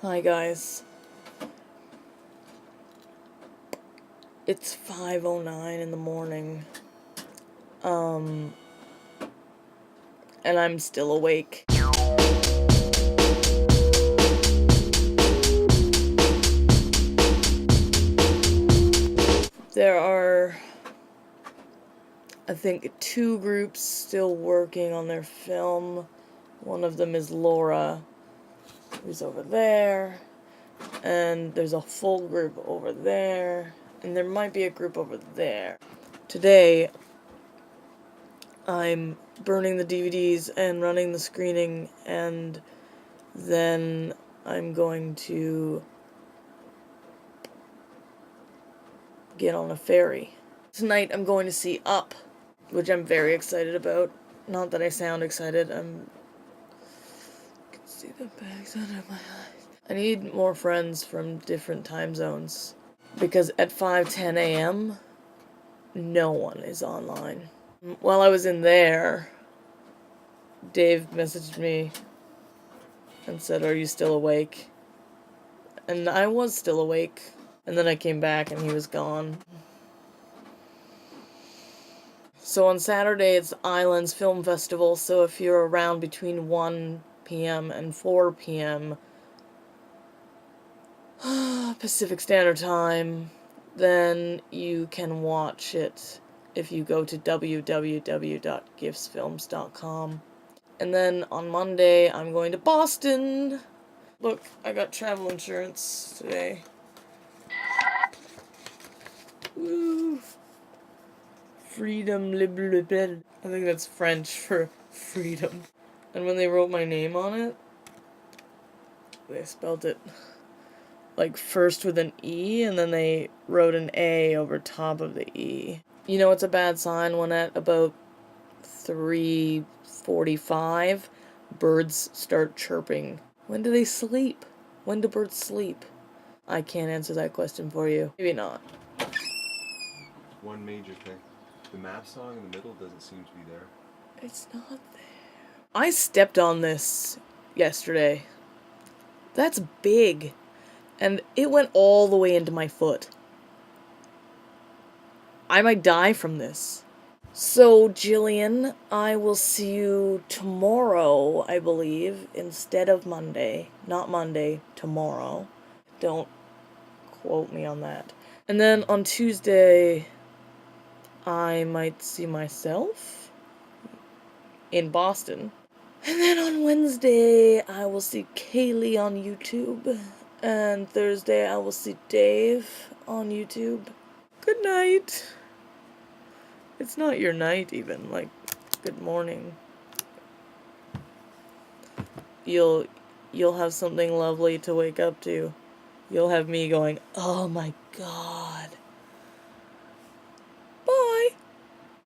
Hi guys. It's 5:09 in the morning. And I'm still awake. There are, I think, 2 groups still working on their film. One of them is Laura, who's over there, and there's a full group over there, and there might be a group over there. Today, I'm burning the DVDs and running the screening, and then I'm going to get on a ferry. Tonight I'm going to see Up, which I'm very excited about. Not that I sound excited, I can see the bags under my eyes. I need more friends from different time zones, because at 5:10 a.m. no one is online. While I was in there, Dave messaged me and said, "Are you still awake?" And I was still awake. And then I came back and he was gone. So on Saturday it's Islands Film Festival, so if you're around between 1 p.m. and 4 p.m. Pacific Standard Time, then you can watch it if you go to www.giftsfilms.com. And then on Monday I'm going to Boston. Look, I got travel insurance today. Woo! Freedom, libre. I think that's French for freedom. And when they wrote my name on it, they spelled it like first with an E, and then they wrote an A over top of the E. You know, it's a bad sign when at about 3:45, birds start chirping. When do they sleep? When do birds sleep? I can't answer that question for you. Maybe not. One major thing. The map song in the middle doesn't seem to be there. It's not there. I stepped on this yesterday. That's big. And it went all the way into my foot. I might die from this. So, Jillian, I will see you tomorrow, I believe, instead of Monday. Not Monday, tomorrow. Don't quote me on that. And then on Tuesday, I might see myself in Boston. And then on Wednesday, I will see Kaylee on YouTube. And Thursday, I will see Dave on YouTube. Good night. It's not your night, even. Like, good morning. You'll have something lovely to wake up to. You'll have me going, oh my god.